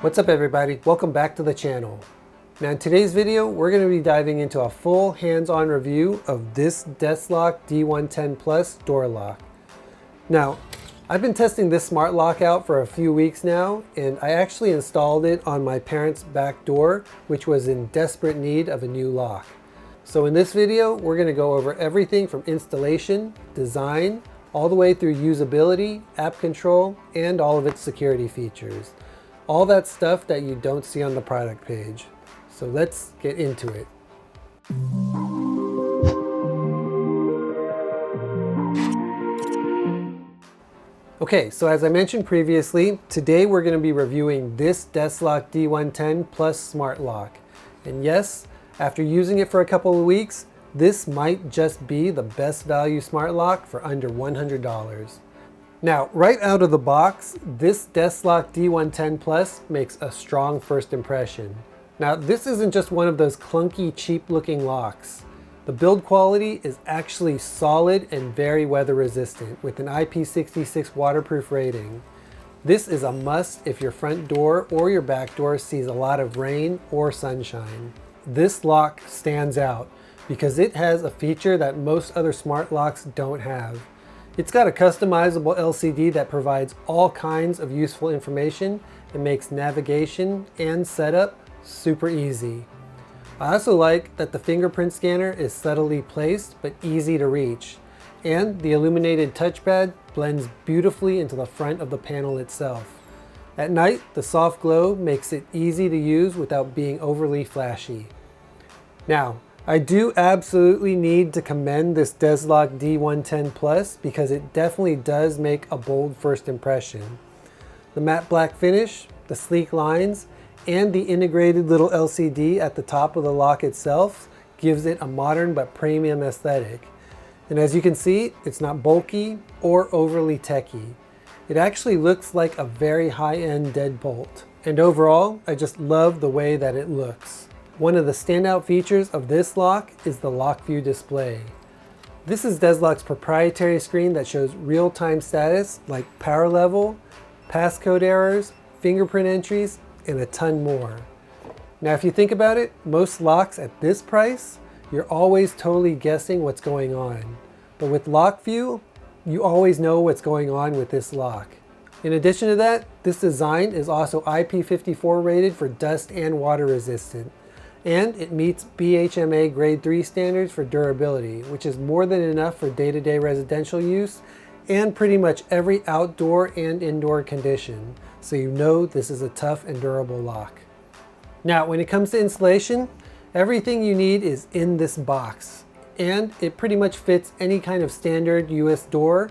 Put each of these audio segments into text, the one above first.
What's up everybody? Welcome back to the channel. Now in today's video, we're going to be diving into a full hands-on review of this DESLOC D110 Plus door lock. Now, I've been testing this smart lock out for a few weeks now, and I actually installed it on my parents' back door, which was in desperate need of a new lock. So in this video, we're going to go over everything from installation, design, all the way through usability, app control, and all of its security features. All that stuff that you don't see on the product page. So let's get into it. Okay, so as I mentioned previously, today we're going to be reviewing this DESLOC D110 Plus smart lock. And yes, after using it for a couple of weeks, this might just be the best value smart lock for under $100. Now, right out of the box, this DESLOC D110 Plus makes a strong first impression. Now, this isn't just one of those clunky, cheap-looking locks. The build quality is actually solid and very weather resistant with an IP66 waterproof rating. This is a must if your front door or your back door sees a lot of rain or sunshine. This lock stands out because it has a feature that most other smart locks don't have. It's got a customizable LCD that provides all kinds of useful information and makes navigation and setup super easy. I also like that the fingerprint scanner is subtly placed but easy to reach, and the illuminated touchpad blends beautifully into the front of the panel itself. At night, the soft glow makes it easy to use without being overly flashy. Now, I do absolutely need to commend this DESLOC D110 Plus because it definitely does make a bold first impression. The matte black finish, the sleek lines, and the integrated little LCD at the top of the lock itself gives it a modern but premium aesthetic. And as you can see, it's not bulky or overly techy. It actually looks like a very high-end deadbolt. And overall, I just love the way that it looks. One of the standout features of this lock is the Lockvue display. This is DESLOC's proprietary screen that shows real-time status like power level, passcode errors, fingerprint entries, and a ton more. Now if you think about it, most locks at this price, you're always totally guessing what's going on. But with Lockvue, you always know what's going on with this lock. In addition to that, this design is also IP54 rated for dust and water resistant. And it meets BHMA Grade 3 standards for durability, which is more than enough for day-to-day residential use and pretty much every outdoor and indoor condition. So you know this is a tough and durable lock. Now, when it comes to installation, everything you need is in this box. And it pretty much fits any kind of standard US door.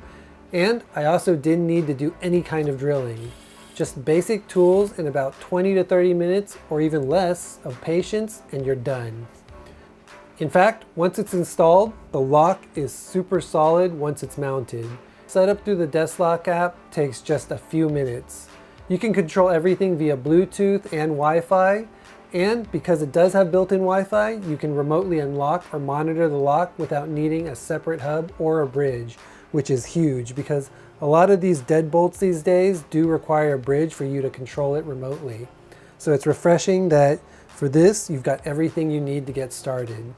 And I also didn't need to do any kind of drilling. Just basic tools in about 20 to 30 minutes or even less of patience and you're done. In fact, once it's installed, the lock is super solid once it's mounted. Setup through the DESLOC app takes just a few minutes. You can control everything via Bluetooth and Wi-Fi, and because it does have built-in Wi-Fi, you can remotely unlock or monitor the lock without needing a separate hub or a bridge, which is huge because a lot of these deadbolts these days do require a bridge for you to control it remotely. So it's refreshing that for this, you've got everything you need to get started.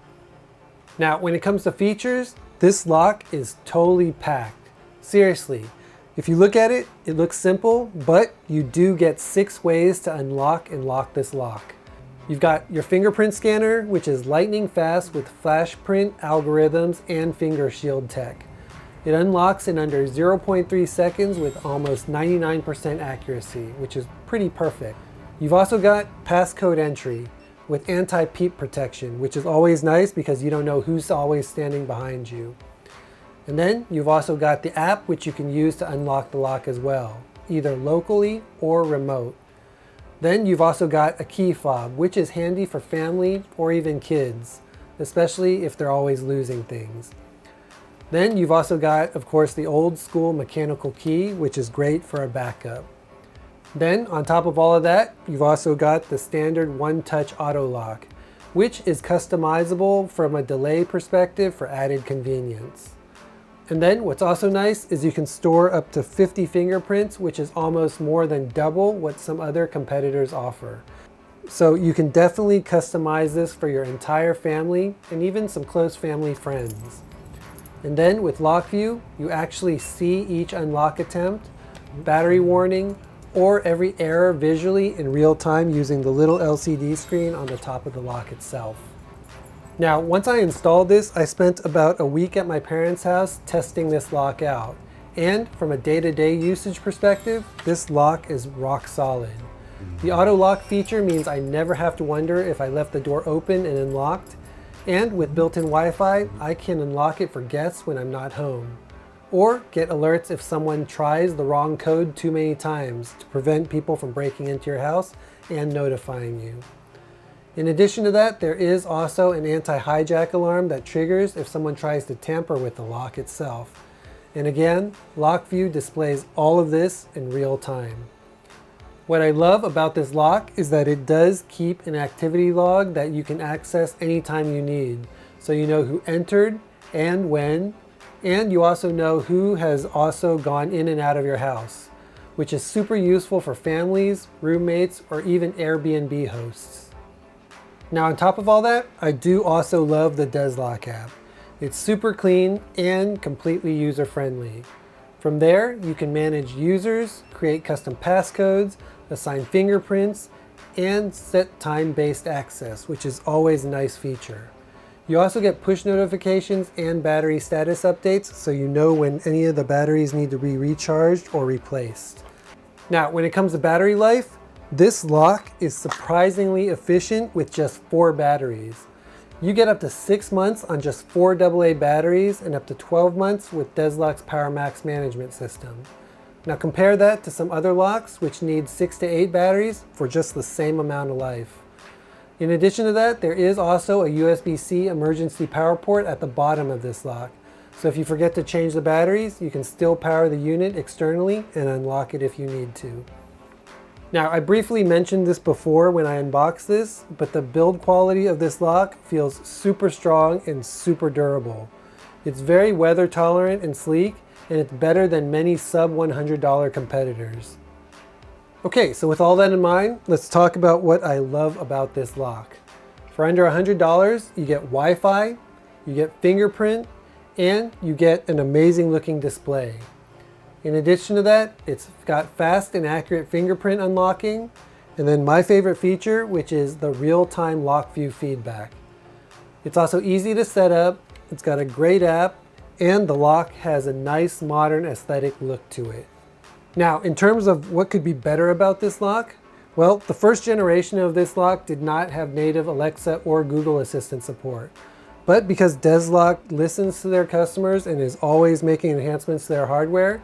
Now, when it comes to features, this lock is totally packed. Seriously, if you look at it, it looks simple, but you do get 6 ways to unlock and lock this lock. You've got your fingerprint scanner, which is lightning fast with flash print algorithms and finger shield tech. It unlocks in under 0.3 seconds with almost 99% accuracy, which is pretty perfect. You've also got passcode entry with anti-peep protection, which is always nice because you don't know who's always standing behind you. And then you've also got the app, which you can use to unlock the lock as well, either locally or remote. Then you've also got a key fob, which is handy for family or even kids, especially if they're always losing things. Then you've also got, of course, the old school mechanical key, which is great for a backup. Then on top of all of that, you've also got the standard one-touch auto lock, which is customizable from a delay perspective for added convenience. And then what's also nice is you can store up to 50 fingerprints, which is almost more than double what some other competitors offer. So you can definitely customize this for your entire family and even some close family friends. And then with Lockvue, you actually see each unlock attempt, battery warning, or every error visually in real time using the little LCD screen on the top of the lock itself. Now, once I installed this, I spent about a week at my parents' house testing this lock out. And from a day-to-day usage perspective, this lock is rock solid. The auto lock feature means I never have to wonder if I left the door open and unlocked. And with built-in Wi-Fi, I can unlock it for guests when I'm not home. Or get alerts if someone tries the wrong code too many times to prevent people from breaking into your house and notifying you. In addition to that, there is also an anti-hijack alarm that triggers if someone tries to tamper with the lock itself. And again, Lockvue displays all of this in real time. What I love about this lock is that it does keep an activity log that you can access anytime you need. So you know who entered and when, and you also know who has also gone in and out of your house, which is super useful for families, roommates, or even Airbnb hosts. Now on top of all that, I do also love the DESLOC app. It's super clean and completely user-friendly. From there, you can manage users, create custom passcodes, assign fingerprints, and set time-based access, which is always a nice feature. You also get push notifications and battery status updates, so you know when any of the batteries need to be recharged or replaced. Now, when it comes to battery life, this lock is surprisingly efficient with just 4 batteries. You get up to 6 months on just 4 AA batteries and up to 12 months with DESLOC's PowerMax management system. Now compare that to some other locks which need 6 to 8 batteries for just the same amount of life. In addition to that, there is also a USB-C emergency power port at the bottom of this lock. So if you forget to change the batteries, you can still power the unit externally and unlock it if you need to. Now, I briefly mentioned this before when I unboxed this, but the build quality of this lock feels super strong and super durable. It's very weather tolerant and sleek, and it's better than many sub $100 competitors. Okay, so with all that in mind, let's talk about what I love about this lock. For under $100, you get Wi-Fi, you get fingerprint, and you get an amazing looking display. In addition to that, it's got fast and accurate fingerprint unlocking, and then my favorite feature, which is the real-time Lockvue feedback. It's also easy to set up, it's got a great app, and the lock has a nice modern aesthetic look to it. Now, in terms of what could be better about this lock, well, the first generation of this lock did not have native Alexa or Google Assistant support. But because DESLOC listens to their customers and is always making enhancements to their hardware,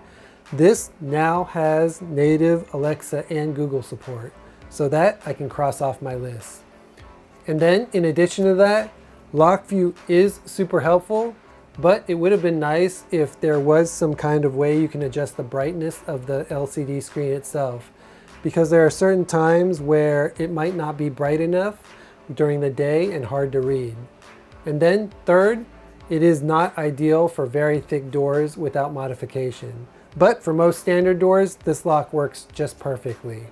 this now has native Alexa and Google support, so that I can cross off my list. And then in addition to that, Lockvue is super helpful, but it would have been nice if there was some kind of way you can adjust the brightness of the LCD screen itself, because there are certain times where it might not be bright enough during the day and hard to read. And then third, it is not ideal for very thick doors without modification. But for most standard doors, this lock works just perfectly.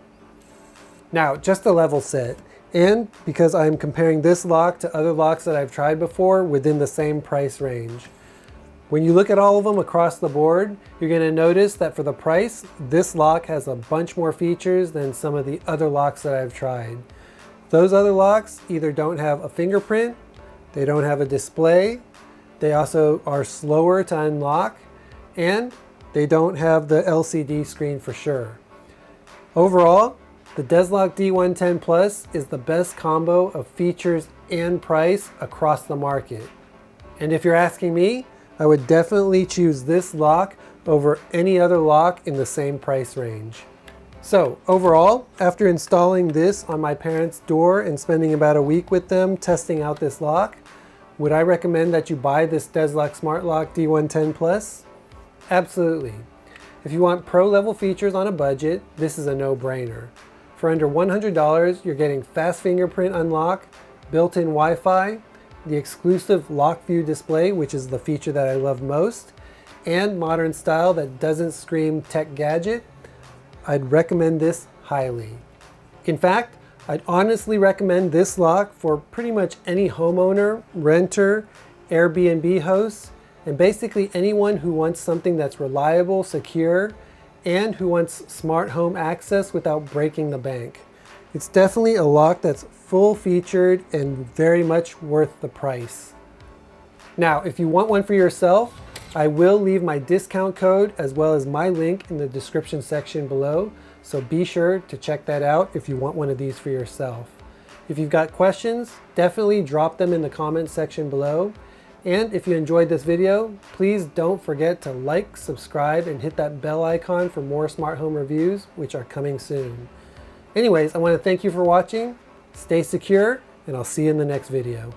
Now, just a level set, and because I'm comparing this lock to other locks that I've tried before within the same price range. When you look at all of them across the board, you're going to notice that for the price, this lock has a bunch more features than some of the other locks that I've tried. Those other locks either don't have a fingerprint, they don't have a display, they also are slower to unlock, and they don't have the LCD screen for sure. Overall, the DESLOC D110 Plus is the best combo of features and price across the market. And if you're asking me, I would definitely choose this lock over any other lock in the same price range. So overall, after installing this on my parents' door and spending about a week with them testing out this lock, would I recommend that you buy this DESLOC Smart Lock D110 Plus? Absolutely. If you want pro-level features on a budget, this is a no-brainer. For under $100, you're getting fast fingerprint unlock, built-in Wi-Fi, the exclusive Lockvue display, which is the feature that I love most, and modern style that doesn't scream tech gadget, I'd recommend this highly. In fact, I'd honestly recommend this lock for pretty much any homeowner, renter, Airbnb host, and basically anyone who wants something that's reliable, secure, and who wants smart home access without breaking the bank. It's definitely a lock that's full featured and very much worth the price. Now, if you want one for yourself, I will leave my discount code as well as my link in the description section below, so be sure to check that out if you want one of these for yourself. If you've got questions, definitely drop them in the comment section below. And if you enjoyed this video, please don't forget to like, subscribe, and hit that bell icon for more smart home reviews, which are coming soon. Anyways, I want to thank you for watching, stay secure, and I'll see you in the next video.